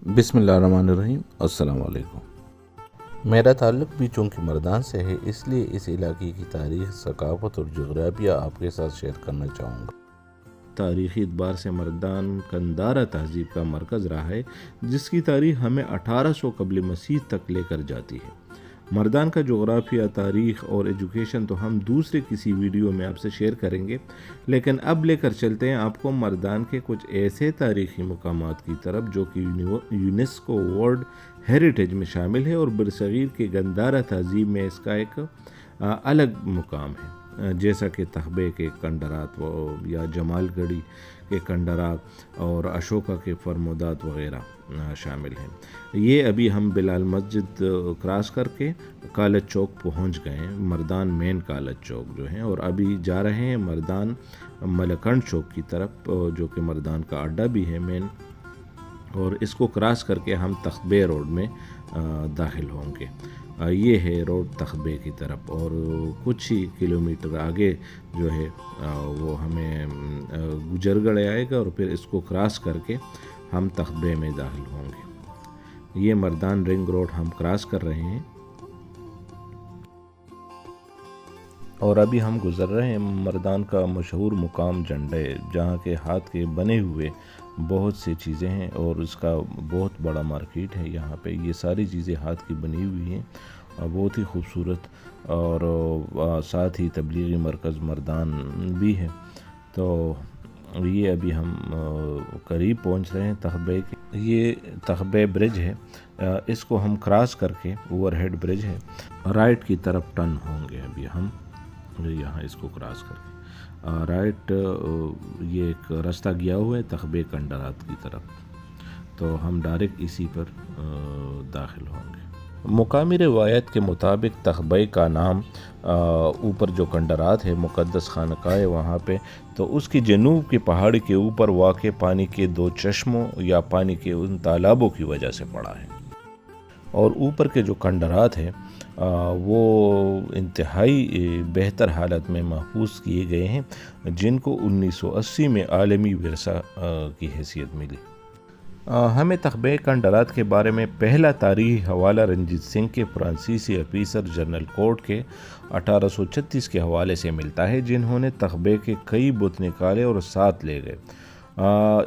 بسم اللہ الرحمن الرحیم۔ السلام علیکم۔ میرا تعلق بھی چونکہ مردان سے ہے، اس لیے اس علاقے کی تاریخ، ثقافت اور جغرافیہ آپ کے ساتھ شیئر کرنا چاہوں گا۔ تاریخی اعتبار سے مردان کندارا تہذیب کا مرکز رہا ہے، جس کی تاریخ ہمیں 1800 قبل مسیح تک لے کر جاتی ہے۔ مردان کا جغرافیہ، تاریخ اور ایجوکیشن تو ہم دوسرے کسی ویڈیو میں آپ سے شیئر کریں گے، لیکن اب لے کر چلتے ہیں آپ کو مردان کے کچھ ایسے تاریخی مقامات کی طرف جو کہ یونیسکو ورلڈ ہیریٹیج میں شامل ہے اور برصغیر کے گندھارا تہذیب میں اس کا ایک الگ مقام ہے، جیسا کہ تخبے کے کنڈرات یا جمال گڑھی کے کنڈرات اور اشوکا کے فرمودات وغیرہ شامل ہیں۔ یہ ابھی ہم بلال مسجد کراس کر کے کالج چوک پہنچ گئے ہیں، مردان مین کالج چوک جو ہیں، اور ابھی جا رہے ہیں مردان ملکنڈ چوک کی طرف، جو کہ مردان کا اڈا بھی ہے مین، اور اس کو کراس کر کے ہم تخبے روڈ میں داخل ہوں گے۔ یہ ہے روڈ تخبے کی طرف، اور کچھ ہی کلومیٹر آگے جو ہے وہ ہمیں گجرگڑھ آئے گا، اور پھر اس کو کراس کر کے ہم تخبے میں داخل ہوں گے۔ یہ مردان رنگ روڈ ہم کراس کر رہے ہیں، اور ابھی ہم گزر رہے ہیں مردان کا مشہور مقام جنڈے، جہاں کے ہاتھ کے بنے ہوئے بہت سی چیزیں ہیں، اور اس کا بہت بڑا مارکیٹ ہے یہاں پہ۔ یہ ساری چیزیں ہاتھ کی بنی ہوئی ہیں، بہت ہی خوبصورت، اور ساتھ ہی تبلیغی مرکز مردان بھی ہے۔ تو یہ ابھی ہم قریب پہنچ رہے ہیں تخبے کے۔ یہ تخبے برج ہے، اس کو ہم کراس کر کے، اوور ہیڈ برج ہے، رائٹ کی طرف ٹرن ہوں گے ابھی ہم یہاں اس کو کراس کر کے رائٹ۔ یہ ایک راستہ گیا ہوا ہے تخبے کنڈرات کی طرف، تو ہم ڈائریکٹ اسی پر داخل ہوں گے۔ مقامی روایت کے مطابق تخبے کا نام اوپر جو کنڈرات ہے، مقدس خانقاہ ہے وہاں پہ، تو اس کی جنوب کی پہاڑی کے اوپر واقع پانی کے 2 چشموں یا پانی کے ان تالابوں کی وجہ سے پڑا ہے، اور اوپر کے جو کنڈرات ہیں وہ انتہائی بہتر حالت میں محفوظ کیے گئے ہیں، جن کو 1980 میں عالمی ورثہ کی حیثیت ملی۔ ہمیں تخبے کنڈرات کے بارے میں پہلا تاریخی حوالہ رنجیت سنگھ کے فرانسیسی آفیسر جنرل کوڈ کے 1836 کے حوالے سے ملتا ہے، جنہوں نے تخبے کے کئی بت نکالے اور ساتھ لے گئے۔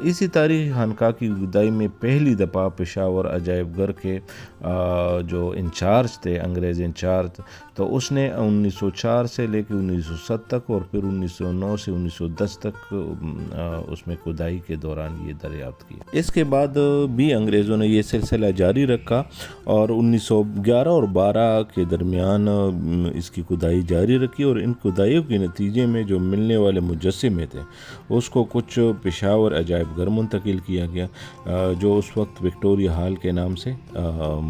اسی تاریخی خانقاہ کی کھدائی میں پہلی دفعہ پشاور عجائب گھر کے جو انچارج تھے، انگریز انچارج، تو اس نے 1904 سے لے کے 1907 تک، اور پھر 1909 سے 1910 تک اس میں کھدائی کے دوران یہ دریافت کی۔ اس کے بعد بھی انگریزوں نے یہ سلسلہ جاری رکھا، اور 1911 اور 12 کے درمیان اس کی کھدائی جاری رکھی، اور ان کھدائیوں کے نتیجے میں جو ملنے والے مجسمے تھے اس کو کچھ پشاور عجائب گھر منتقل کیا گیا، جو اس وقت وکٹوریہ ہال کے نام سے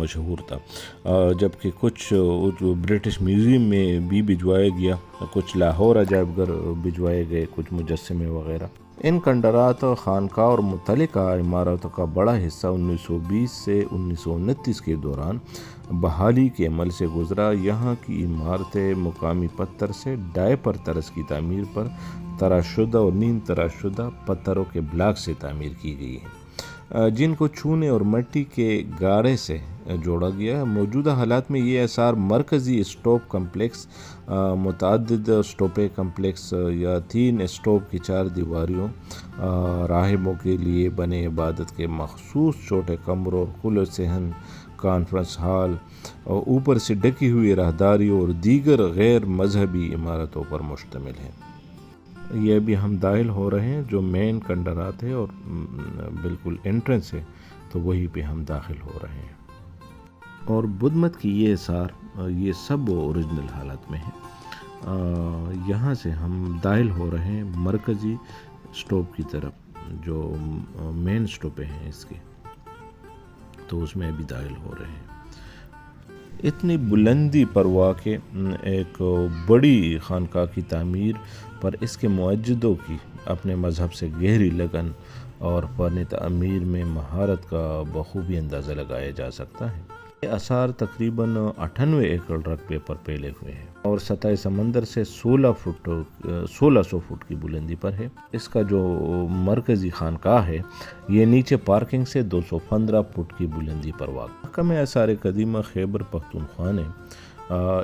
مشہور تھا، جبکہ کچھ برٹش میوزیم میں بھی بھجوایا گیا، کچھ لاہور عجائب گھر بھجوائے گئے کچھ مجسمے وغیرہ۔ ان کنڈرات، خانقاہ اور متعلقہ عمارتوں کا بڑا حصہ 1920 سے 1929 کے دوران بحالی کے عمل سے گزرا۔ یہاں کی عمارتیں مقامی پتھر سے ڈھائی پر طرز کی تعمیر پر تراش شدہ اور نیم تراش شدہ پتھروں کے بلاک سے تعمیر کی گئی ہیں، جن کو چونے اور مٹی کے گاڑے سے جوڑا گیا ہے۔ موجودہ حالات میں یہ آثار مرکزی اسٹوپ کمپلیکس، متعدد اسٹوپے کمپلیکس یا 3 اسٹوپ کی 4 دیواریوں، راہبوں کے لیے بنے عبادت کے مخصوص چھوٹے کمروں اور کھلے صحن، کانفرنس ہال، اور اوپر سے ڈھکی ہوئی راہداریوں اور دیگر غیر مذہبی عمارتوں پر مشتمل ہے۔ یہ بھی ہم داخل ہو رہے ہیں، جو مین کنڈرات ہے اور بالکل انٹرنس ہے، تو وہی پہ ہم داخل ہو رہے ہیں۔ اور بدھ مت کی یہ آثار، یہ سب اوریجنل حالت میں ہیں۔ یہاں سے ہم داخل ہو رہے ہیں مرکزی اسٹوپ کی طرف، جو مین اسٹوپیں ہیں اس کے، تو اس میں ابھی داخل ہو رہے ہیں۔ اتنی بلندی پر واقع ایک بڑی خانقاہ کی تعمیر پر اس کے معجدوں کی اپنے مذہب سے گہری لگن اور فن تعمیر میں مہارت کا بخوبی اندازہ لگایا جا سکتا ہے۔ یہ آثار تقریباً 98 ایکڑ رقبے پر پھیلے ہوئے ہیں اور سطح سمندر سے 1600 فٹ کی بلندی پر ہے۔ اس کا جو مرکزی خانقاہ ہے یہ نیچے پارکنگ سے 215 فٹ کی بلندی پر واقع۔ محکمہ آثار قدیمہ خیبر پختونخوا نے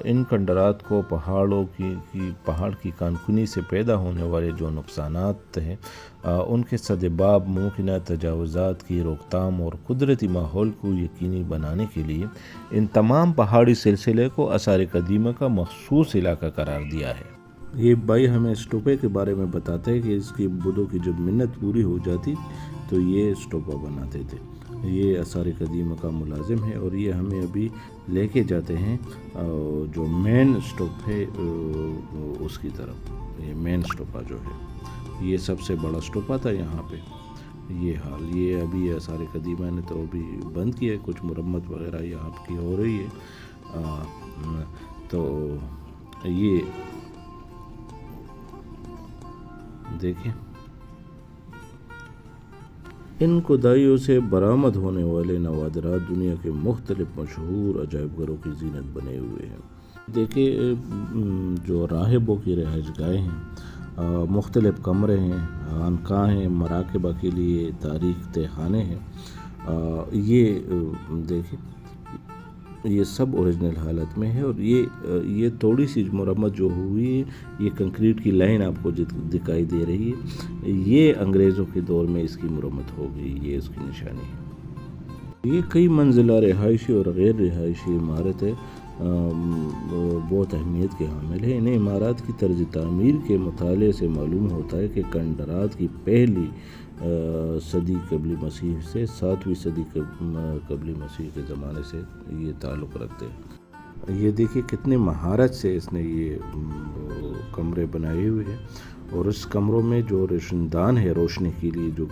ان کھنڈرات کو پہاڑ کی کانکنی سے پیدا ہونے والے جو نقصانات ہیں ان کے سدباب ممکنہ تجاوزات کی روک تھام اور قدرتی ماحول کو یقینی بنانے کے لیے ان تمام پہاڑی سلسلے کو آثار قدیمہ کا مخصوص علاقہ قرار دیا ہے۔ یہ بھائی ہمیں اسٹوپے کے بارے میں بتاتے ہیں کہ اس کی بدھوں کی جب منت پوری ہو جاتی تو یہ اسٹوپا بناتے تھے۔ یہ آثار قدیمہ کا ملازم ہے اور یہ ہمیں ابھی لے کے جاتے ہیں جو مین اسٹوپ ہے اس کی طرف۔ یہ مین اسٹوپا جو ہے یہ سب سے بڑا اسٹوپا تھا یہاں پہ۔ یہ حال یہ ابھی آثار قدیمہ نے تو ابھی بند کیا ہے، کچھ مرمت وغیرہ یہاں کی ہو رہی ہے۔ تو یہ دیکھیں ان کھدائیوں سے برآمد ہونے والے نوادرات دنیا کے مختلف مشہور عجائب گھروں کی زینت بنے ہوئے ہیں۔ دیکھیں جو راہبوں کی رہائش گاہیں ہیں، مختلف کمرے ہیں، خانقاہ ہیں، مراقبہ کے لیے تاریخ تہ خانے ہیں۔ یہ دیکھیں یہ سب اوریجنل حالت میں ہے اور یہ تھوڑی سی مرمت جو ہوئی ہے، یہ کنکریٹ کی لائن آپ کو دکھائی دے رہی ہے، یہ انگریزوں کے دور میں اس کی مرمت ہو گئی، یہ اس کی نشانی ہے۔ یہ کئی منزلہ رہائشی اور غیر رہائشی عمارت ہے، بہت اہمیت کے حامل ہے۔ انہیں عمارات کی طرز تعمیر کے مطالعے سے معلوم ہوتا ہے کہ کھنڈرات کی پہلی صدی قبل مسیح سے 7ویں صدی قبل مسیح کے زمانے سے یہ تعلق رکھتے ہیں۔ یہ دیکھیے کتنے مہارت سے اس نے یہ کمرے بنائے ہوئے ہیں اور اس کمروں میں جو روشن دان ہے روشنی کے لیے جو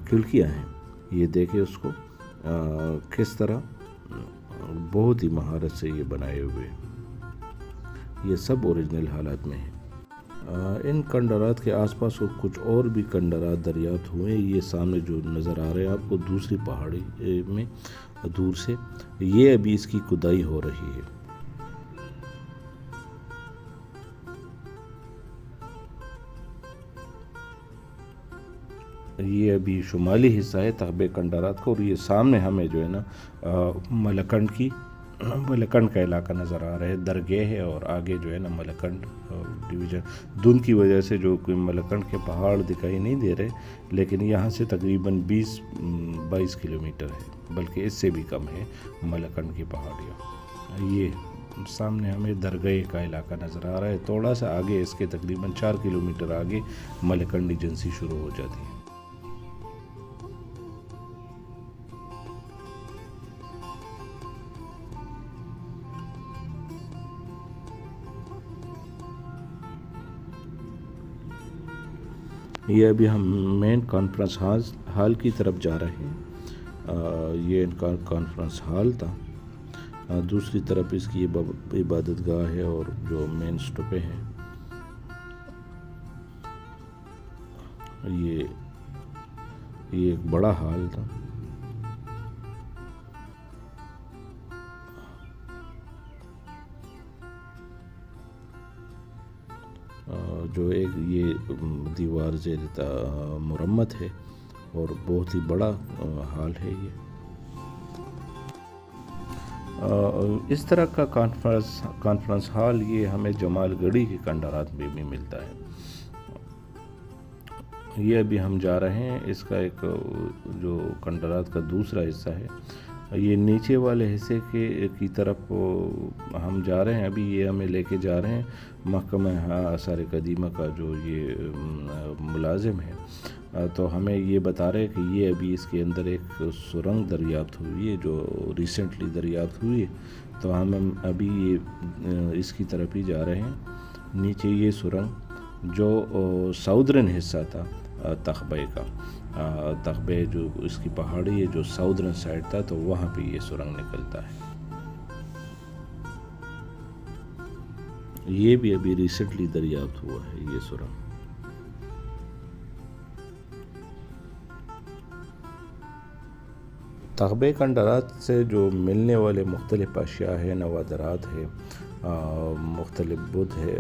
کھڑکیاں ہیں، یہ دیکھیں اس کو کس طرح بہت ہی مہارت سے یہ بنائے ہوئے ہیں۔ یہ سب اوریجنل حالات میں ہیں۔ ان کھنڈرات کے آس پاس کچھ اور بھی کھنڈرات دریافت ہوئے۔ یہ سامنے جو نظر آ رہے ہیں آپ کو دوسری پہاڑی میں دور سے، یہ ابھی اس کی کھدائی ہو رہی ہے۔ یہ ابھی شمالی حصہ ہے تغبے کھنڈرات کا اور یہ سامنے ہمیں جو ہے نا ملکنڈ کا علاقہ نظر آ رہا ہے، درگاہ ہے اور آگے جو ہے نا ملکنڈ ڈویژن۔ دھند کی وجہ سے جو کوئی ملکنڈ کے پہاڑ دکھائی نہیں دے رہے، لیکن یہاں سے تقریباً 20-22 کلومیٹر ہے، بلکہ اس سے بھی کم ہے ملکنڈ کی پہاڑیاں۔ یہ سامنے ہمیں درگاہ کا علاقہ نظر آ رہا ہے، تھوڑا سا آگے اس کے تقریباً 4 کلومیٹر آگے ملکنڈ ایجنسی شروع ہو جاتی ہے۔ یہ ابھی ہم مین کانفرنس ہال کی طرف جا رہے ہیں۔ یہ ان کا کانفرنس ہال تھا، دوسری طرف اس کی عبادت گاہ ہے اور جو مین اسٹوپے ہیں یہ ایک بڑا ہال تھا۔ جو ایک یہ دیوار زیر مرمت ہے اور بہت ہی بڑا ہال ہے یہ۔ اس طرح کا کانفرنس ہال یہ ہمیں جمال گڑھی کے کھنڈرات میں بھی ملتا ہے۔ یہ ابھی ہم جا رہے ہیں، اس کا ایک جو کھنڈرات کا دوسرا حصہ ہے، یہ نیچے والے حصے کی طرف ہم جا رہے ہیں۔ ابھی یہ ہمیں لے کے جا رہے ہیں محکمہ آثار قدیمہ کا جو یہ ملازم ہے، تو ہمیں یہ بتا رہے کہ یہ ابھی اس کے اندر ایک سرنگ دریافت ہوئی ہے جو ریسنٹلی دریافت ہوئی ہے، تو ہم ابھی یہ اس کی طرف ہی جا رہے ہیں۔ نیچے یہ سرنگ جو ساؤدرن حصہ تھا تغبے کا، تغبے جو اس کی پہاڑی ہے جو ساؤدرن سائڈ تھا، تو وہاں پہ یہ سرنگ نکلتا ہے۔ یہ بھی ابھی ریسنٹلی دریافت ہوا ہے یہ سرنگ۔ تغبے کندرات سے جو ملنے والے مختلف اشیاء ہیں، نوادرات ہے، مختلف بدھ ہے،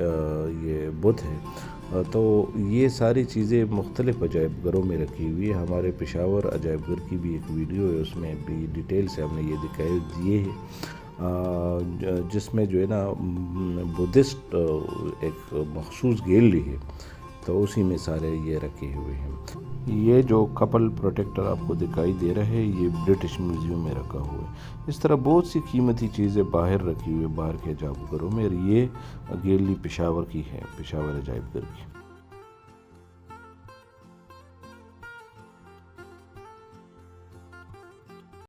یہ بدھ ہے، تو یہ ساری چیزیں مختلف عجائب گھروں میں رکھی ہوئی ہے۔ ہمارے پشاور عجائب گھر کی بھی ایک ویڈیو ہے، اس میں بھی ڈیٹیل سے ہم نے یہ دکھائی دیے ہے، جس میں جو ہے نا بدھسٹ ایک مخصوص گیلری ہے، تو اسی میں سارے یہ رکھے ہوئے ہیں۔ یہ جو کپل پروٹیکٹر آپ کو دکھائی دے رہا ہے، یہ برٹش میوزیم میں رکھا ہوا ہے۔ اس طرح بہت سی قیمتی چیزیں باہر رکھی ہوئی ہیں، باہر کے عجائب گھروں میں، اور یہ گیلری پشاور کی ہے، پشاور عجائب گھر کی۔